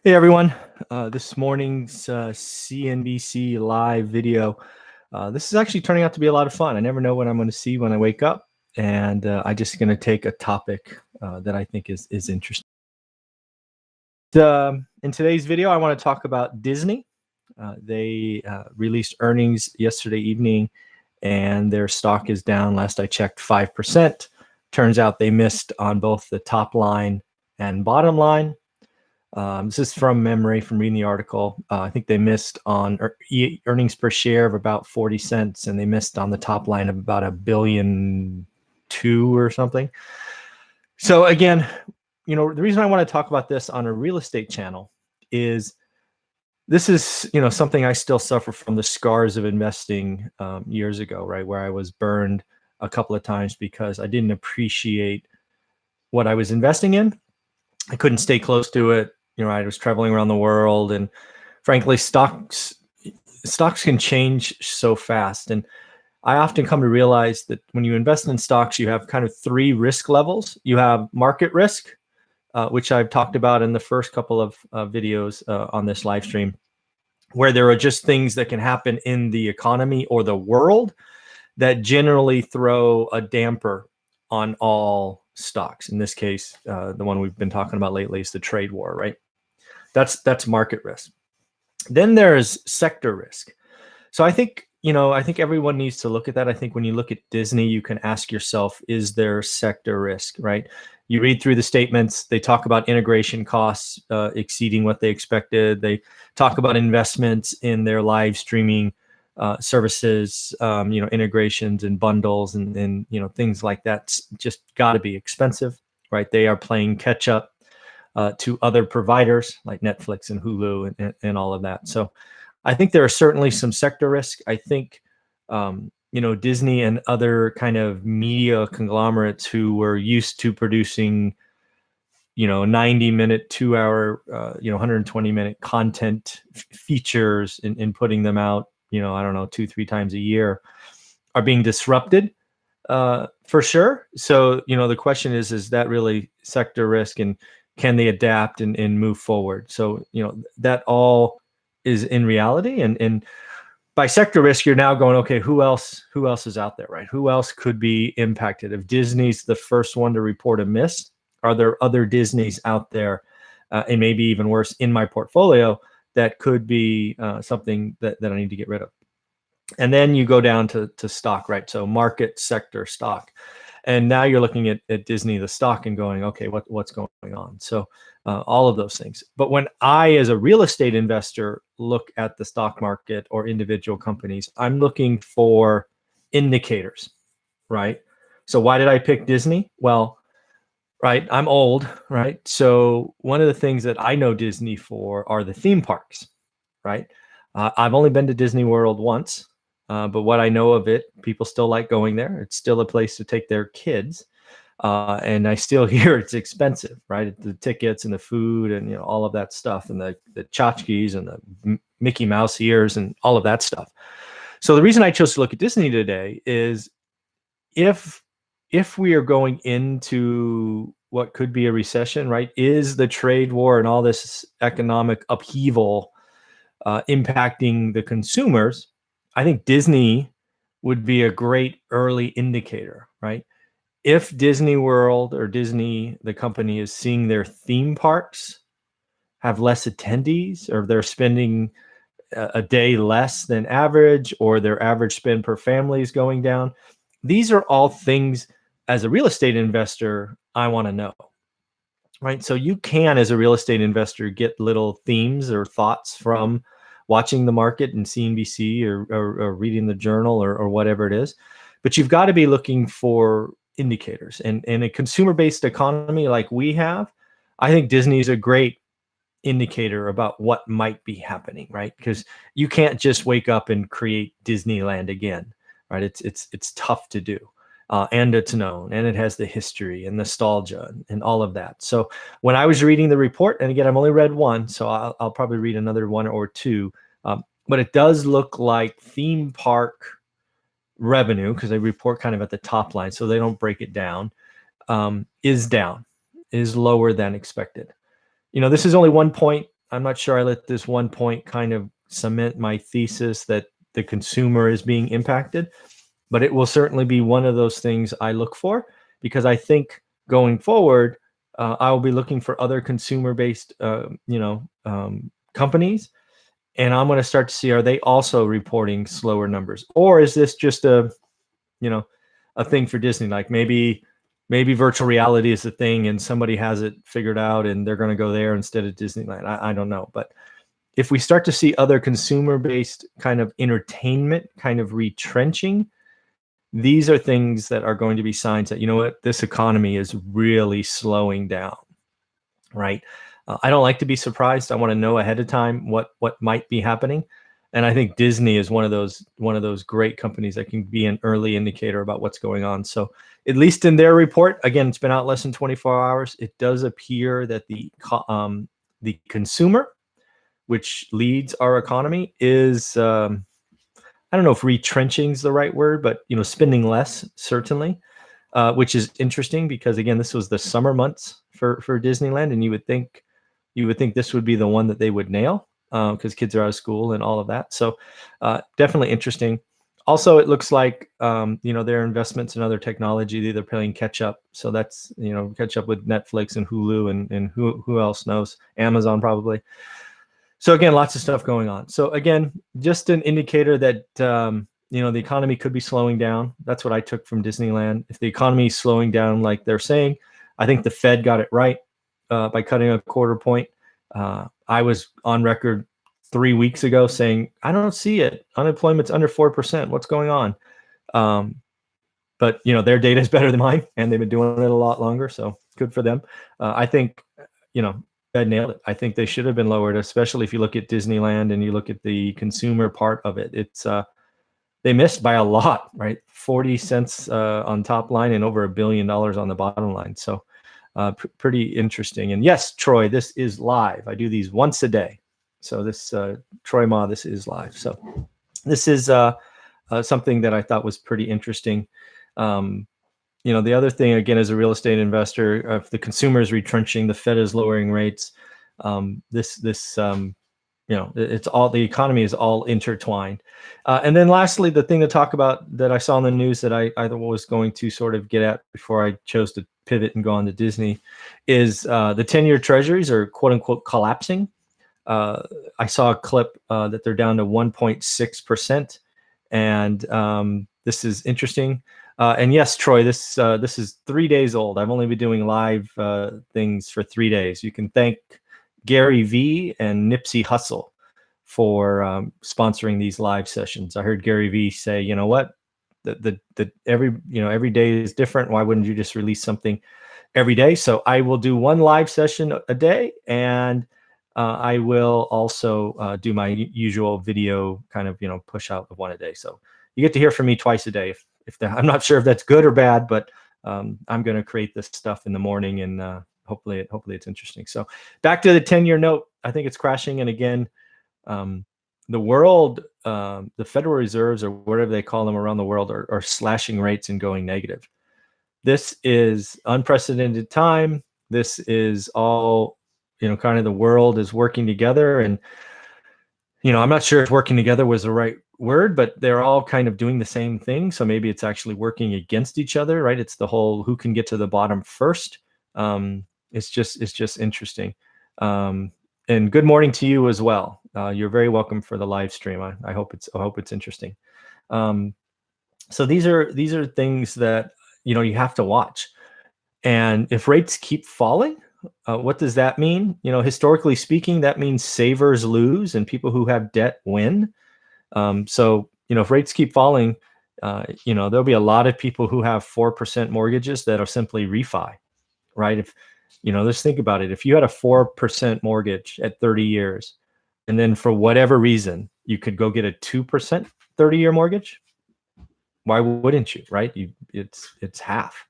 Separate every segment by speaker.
Speaker 1: Hey everyone, this morning's CNBC live video. This is actually turning out to be a lot of fun. I never know what I'm going to see when I wake up, and I'm just going to take a topic that I think is interesting. In today's video, I want to talk about Disney. They released earnings yesterday evening, and their stock is down, last I checked, 5%. Turns out they missed on both the top line and bottom line. This is from memory from reading the article. I think they missed on earnings per share of about 40 cents, and they missed on the top line of about $1.2 billion or something. So again, the reason I want to talk about this on a real estate channel is this is, something I still suffer from the scars of investing years ago, right? Where I was burned a couple of times because I didn't appreciate what I was investing in. I couldn't stay close to it. I was traveling around the world, and frankly, stocks can change so fast. And I often come to realize that when you invest in stocks, you have kind of three risk levels. You have market risk, which I've talked about in the first couple of videos on this live stream, where there are just things that can happen in the economy or the world that generally throw a damper on all stocks. In this case, the one we've been talking about lately is the trade war, right? That's market risk. Then there's sector risk. So I think everyone needs to look at that. I think when you look at Disney, you can ask yourself, is there sector risk, right? You read through the statements, they talk about integration costs exceeding what they expected. They talk about investments in their live streaming services, integrations and bundles and things like that. Just got to be expensive, right? They are playing catch up to other providers like Netflix and Hulu and all of that. So I think there are certainly some sector risk. I think, Disney and other kind of media conglomerates who were used to producing, 90-minute, 2-hour, 120-minute content features and putting them out, 2-3 times a year, are being disrupted for sure. So, the question is that really sector risk, and can they adapt and move forward? So, that all is in reality. And by sector risk, you're now going, okay, who else is out there, right? Who else could be impacted? If Disney's the first one to report a miss, are there other Disneys out there, and maybe even worse, in my portfolio that could be something that I need to get rid of? And then you go down to stock, right? So market, sector, stock. And now you're looking at Disney, the stock, and going, okay, what's going on? So all of those things. But when I, as a real estate investor, look at the stock market or individual companies, I'm looking for indicators, right? So why did I pick Disney? Well, right, I'm old, right? So one of the things that I know Disney for are the theme parks, right? I've only been to Disney World once. But what I know of it, people still like going there. It's still a place to take their kids. And I still hear it's expensive, right? The tickets and the food and all of that stuff, and the tchotchkes and the Mickey Mouse ears and all of that stuff. So the reason I chose to look at Disney today is if we are going into what could be a recession, right? Is the trade war and all this economic upheaval impacting the consumers? I think Disney would be a great early indicator, right? If Disney World or Disney, the company, is seeing their theme parks have less attendees, or they're spending a day less than average, or their average spend per family is going down, these are all things as a real estate investor I want to know, right? So you can, as a real estate investor, get little themes or thoughts from watching the market and CNBC or reading the journal or whatever it is. But you've got to be looking for indicators. And in a consumer-based economy like we have, I think Disney is a great indicator about what might be happening, right? Because you can't just wake up and create Disneyland again, right? It's tough to do. And it's known, and it has the history and nostalgia and all of that. So when I was reading the report, and again, I've only read one, so I'll probably read another one or two, but it does look like theme park revenue, because they report kind of at the top line, so they don't break it down, is down, is lower than expected. This is only 1 point I'm not sure I let this one point kind of cement my thesis that the consumer is being impacted, but it will certainly be one of those things I look for, because I think going forward, I will be looking for other consumer-based, companies, and I'm going to start to see, are they also reporting slower numbers, or is this just you know, a thing for Disney? Like maybe virtual reality is the thing, and somebody has it figured out, and they're going to go there instead of Disneyland. I don't know, but if we start to see other consumer-based kind of entertainment kind of retrenching, these are things that are going to be signs that, you know what, this economy is really slowing down, right? I don't like to be surprised. I want to know ahead of time what might be happening, and I think Disney is one of those great companies that can be an early indicator about what's going on. So at least in their report, again, it's been out less than 24 hours. It does appear that the consumer, which leads our economy, is I don't know if retrenching is the right word, but spending less, certainly, which is interesting because, again, this was the summer months for Disneyland, and you would think this would be the one that they would nail, because kids are out of school and all of that. So definitely interesting. Also, it looks like their investments in other technology, they're playing catch up. So that's catch up with Netflix and Hulu and who else knows, Amazon probably. So again, lots of stuff going on. So again, just an indicator that the economy could be slowing down. That's what I took from Disneyland. If the economy is slowing down like they're saying, I think the Fed got it right by cutting a quarter point. I was on record 3 weeks ago saying, I don't see it. Unemployment's under 4%. What's going on? But their data is better than mine, and they've been doing it a lot longer. So good for them. I think, Fed nailed it. I think they should have been lowered, especially if you look at Disneyland and you look at the consumer part of it. It's they missed by a lot, right? 40 cents on top line and over $1 billion on the bottom line. So pretty interesting. And yes, Troy, this is live. I do these once a day. So this Troy Ma, this is live. So this is something that I thought was pretty interesting. The other thing, again, as a real estate investor, if the consumer is retrenching, the Fed is lowering rates. It's all, the economy is all intertwined. And then lastly, the thing to talk about that I saw in the news that I was going to sort of get at before I chose to pivot and go on to Disney is the 10-year treasuries are quote unquote collapsing. I saw a clip that they're down to 1.6%. And this is interesting. And yes, Troy, this is 3 days old. I've only been doing live things for 3 days. You can thank Gary V and Nipsey Hussle for sponsoring these live sessions. I heard Gary V say, you know what, every day is different. Why wouldn't you just release something every day? So I will do one live session a day, and I will also do my usual video kind of push out of one a day. So you get to hear from me twice a day. I'm not sure if that's good or bad, but I'm going to create this stuff in the morning, and hopefully it's interesting. So back to the 10-year note, I think it's crashing. And again, the world, the Federal Reserves or whatever they call them around the world are slashing rates and going negative. This is unprecedented time. This is all, kind of the world is working together. And, I'm not sure if working together was the right word, but they're all kind of doing the same thing. So maybe it's actually working against each other, right? It's the whole who can get to the bottom first. It's just interesting. And good morning to you as well. You're very welcome for the live stream. I hope it's interesting. So these are things that you have to watch. And if rates keep falling, what does that mean? Historically speaking, that means savers lose and people who have debt win. So if rates keep falling, there'll be a lot of people who have 4% mortgages that are simply refi, right? If let's think about it. If you had a 4% mortgage at 30 years, and then for whatever reason you could go get a 2% 30-year mortgage, why wouldn't you, right? It's half.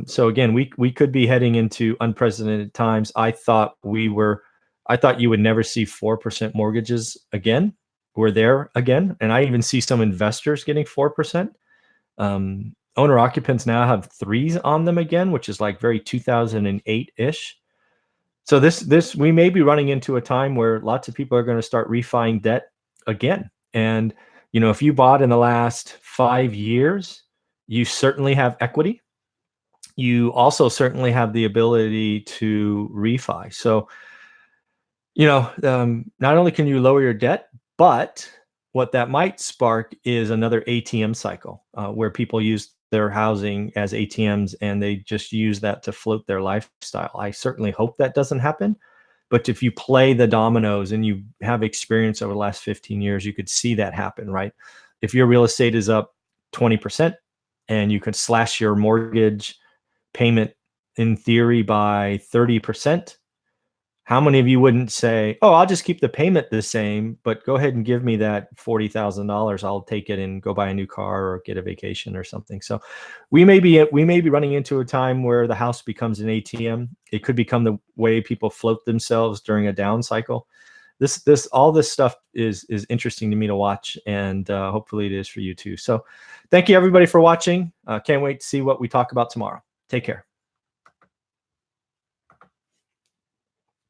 Speaker 1: So again, we could be heading into unprecedented times. I thought you would never see 4% mortgages again. We're there again, and I even see some investors getting 4%. Owner occupants now have 3s on them again, which is like very 2008-ish. So this we may be running into a time where lots of people are going to start refining debt again. And if you bought in the last 5 years, you certainly have equity. You also certainly have the ability to refi. So not only can you lower your debt, but what that might spark is another ATM cycle where people use their housing as ATMs and they just use that to float their lifestyle. I certainly hope that doesn't happen. But if you play the dominoes and you have experience over the last 15 years, you could see that happen, right? If your real estate is up 20% and you could slash your mortgage payment in theory by 30%, how many of you wouldn't say, "Oh, I'll just keep the payment the same, but go ahead and give me that $40,000. I'll take it and go buy a new car or get a vacation or something." So we may be running into a time where the house becomes an ATM. It could become the way people float themselves during a down cycle. All this stuff is interesting to me to watch, and hopefully it is for you too. So thank you everybody for watching. Can't wait to see what we talk about tomorrow. Take care.